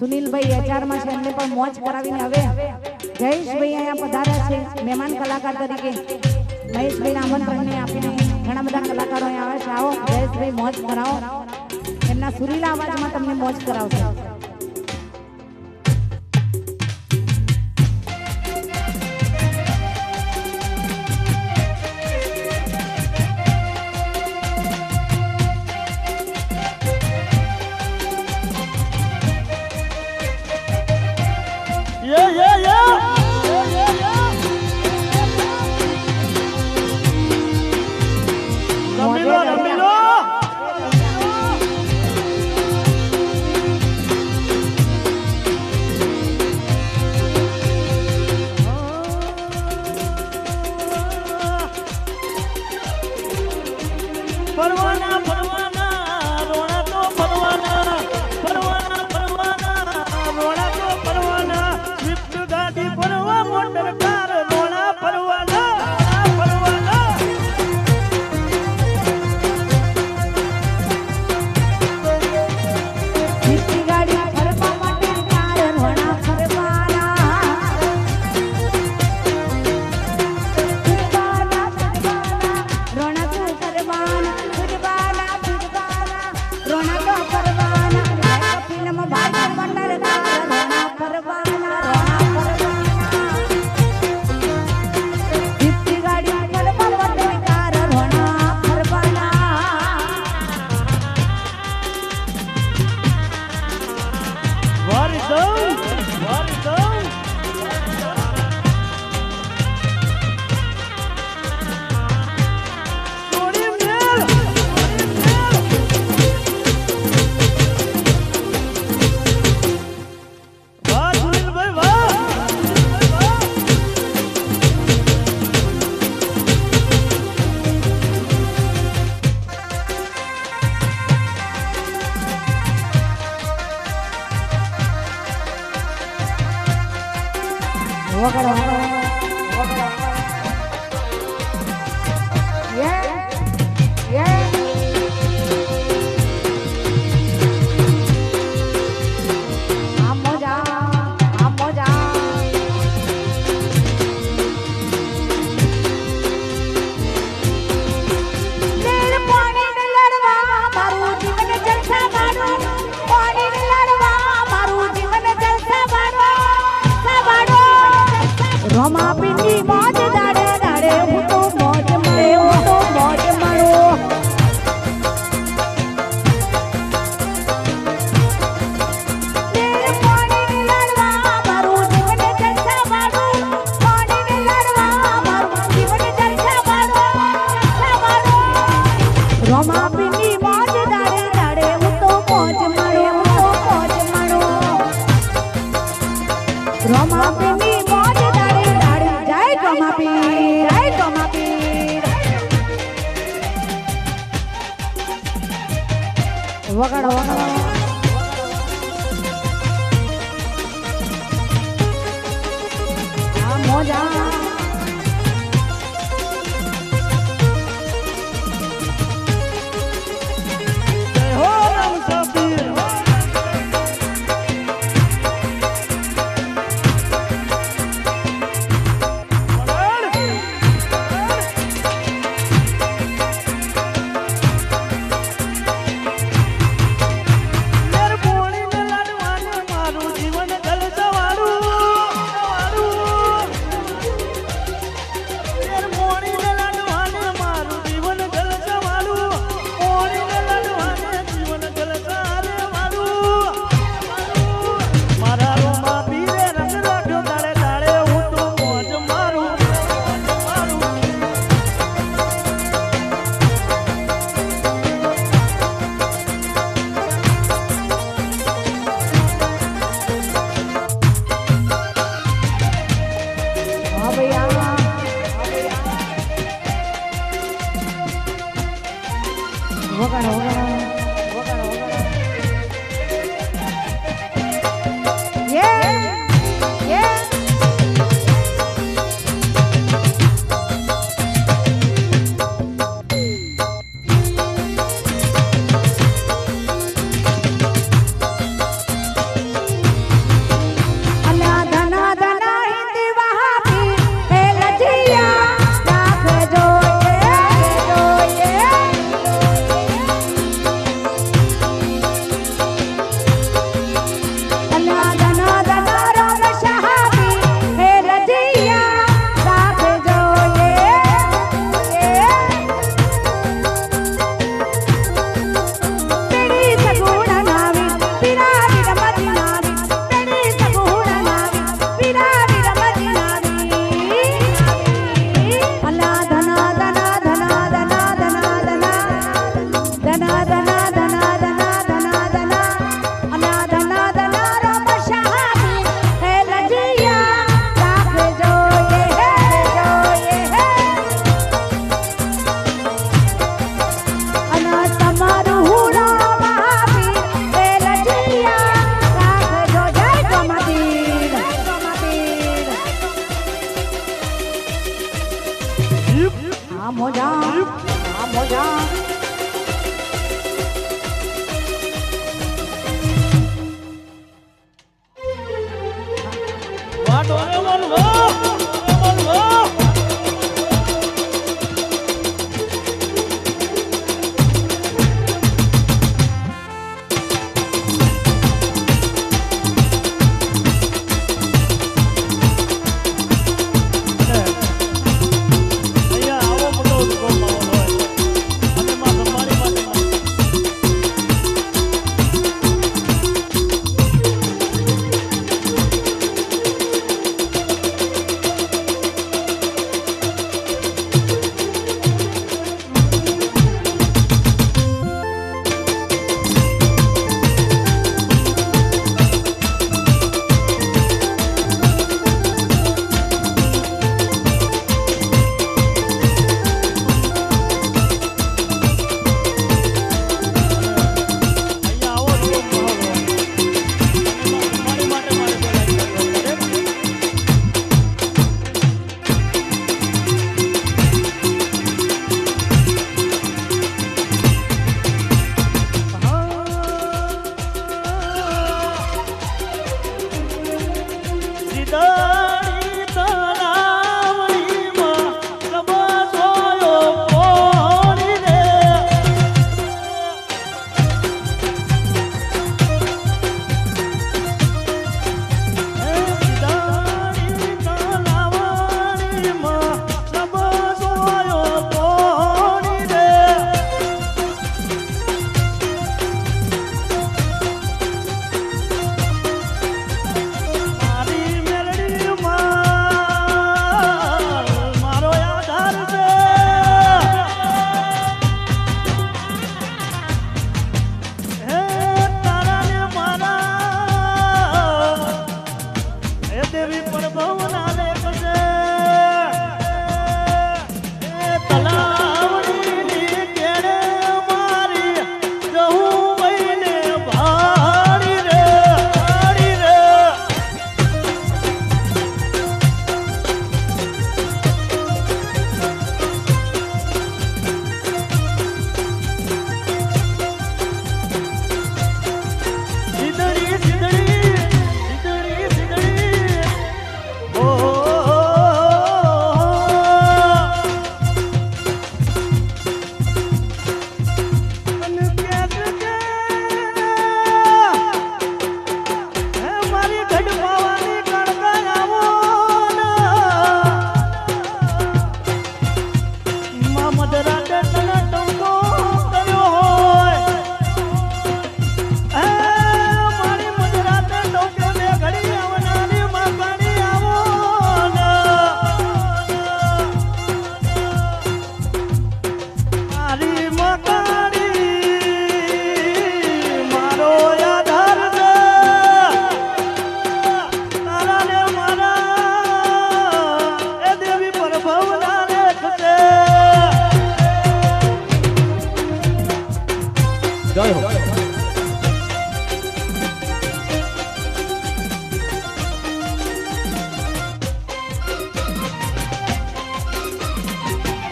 સુનિલભાઈ એચઆરમાં છે એમને પણ મોજ કરાવીને હવે જયેશભાઈ અહીંયા પધાર્યા છે મહેમાન કલાકાર તરીકે મહેશભાઈ આમંત્રણને આપીને ઘણા બધા કલાકારો અહીંયા આવે છે આવો જયેશભાઈ મોજ કરાવો એમના સુરીલા અવાજમાં તમને મોજ કરાવશે વગાડો વગાડો આ મોજા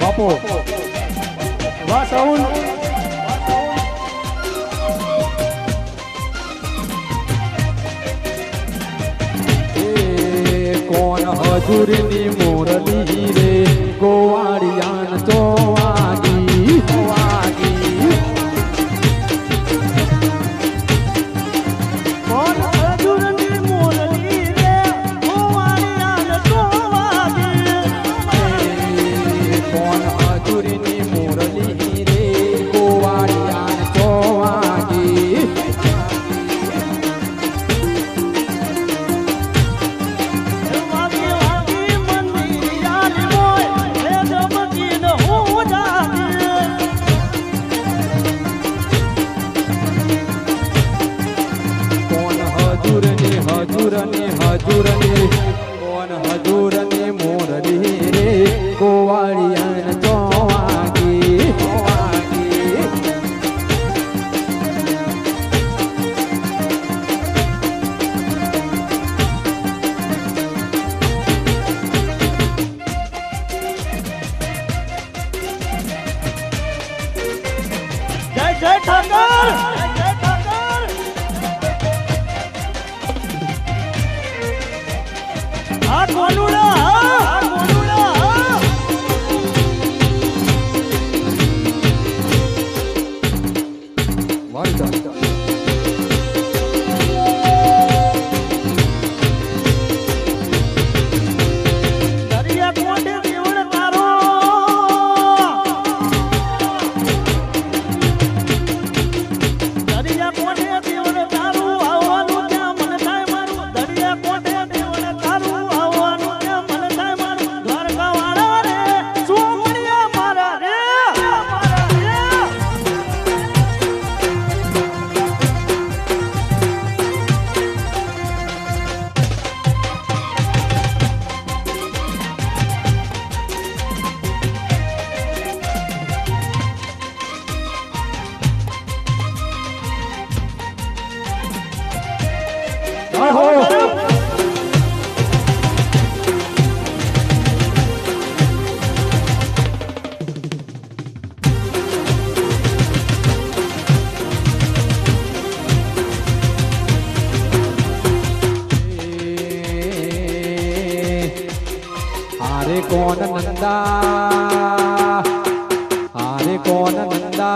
બાપો વાહ સાઉન્ડ કોણ હજુરની મોરલી રે ગોવાળિયાન ચોવાગી વાગી કોણ હજુરની મોરલી રે ગોવાળિયાન ચોવાગી કોણ હજુરની મોરલી રે ગોવાળિયાન ચોવાગી હજુરની કોણ હજુરની મોરલી રે ગોવાળિયાન ચોવાગી વાગી જય જય ઠાકર આ કોનુડા આ કોનુડા વાળી દરિયા કોઠે દેવળ તારો દરિયા કોઠે દેવળ તારું આવવાનું ક્યાં મન થાય મારું દરિયા કોઠે દેવળ તારું આવવાનું ક્યાં મન થાય મારું દ્વારકા વાળા રે સુમણિયા મારા રે हारे कौन नंदा हारे कौन नंदा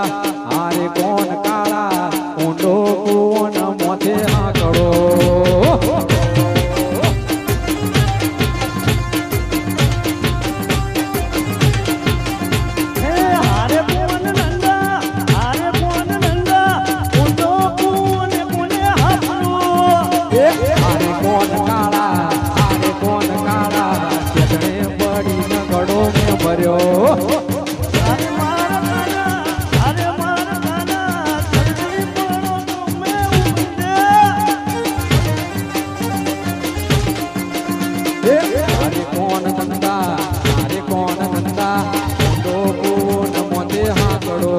हारे कौन काला ऊंडो कौन मोथे आकड़ो હારે કોણ નંદા ઊંડો કોને કોને હાથનું हारे कौन काला हारे कौन काला चढ़ने बड़ी नगड़ो में भर्यो અરે મારા કાના ચડતી પડો તો મેં ઉડે हारे कौन नंदा हारे कौन नंदा ऊंडो कौन मोथे आकड़ो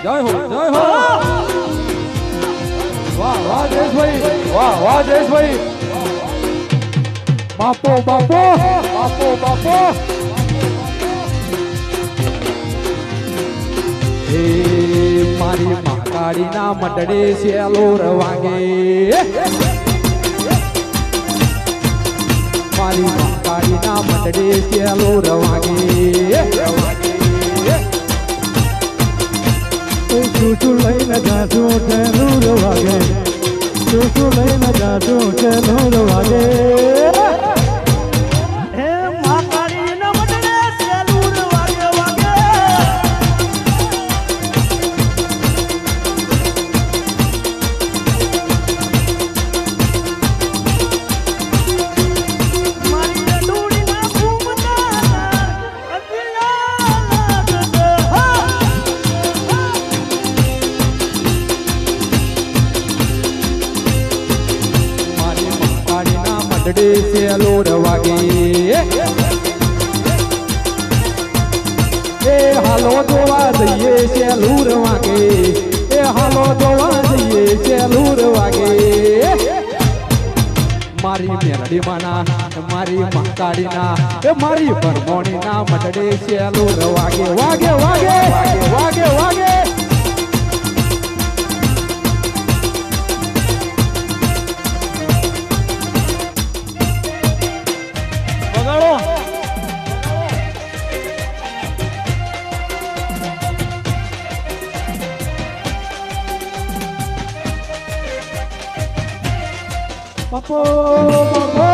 जय हो वाह वाह जयेश भाई वाह जयेश भाई बापो बापो बापो बापो हे मारी महाकाળી ના મંડળે સેલો રવાગે મારી महाकाળી ના મંડળે સેલો રવાગે ચૂચું લઈને જાતું ચેલુર વાગે ચૂચું લઈને જાતું ચેલુર વાગે હે માતારી ન મંડળે ચેલુર વાગે વાગે મારી ડોડી ના ઘૂમતા અતિયા મારી महाकाળી ના મંડળે સેલો રવાગે એ હાલો જોવા જઈએ સેલુર વાગે એ હાલો જોવા જઈએ સેલુર વાગે મારી મેરડી માના મારી महाकाળી ના એ મારી પરમોણી ના મંડળે સેલુર વાગે વાગે વાગે વાગે વાગે વગાડો બાપો બાપો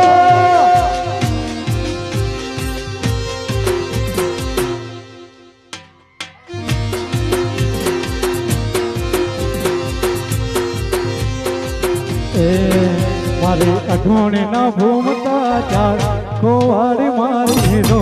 મારી અઠોણી ના ભૂમતા ચાર કોવારી મારી નો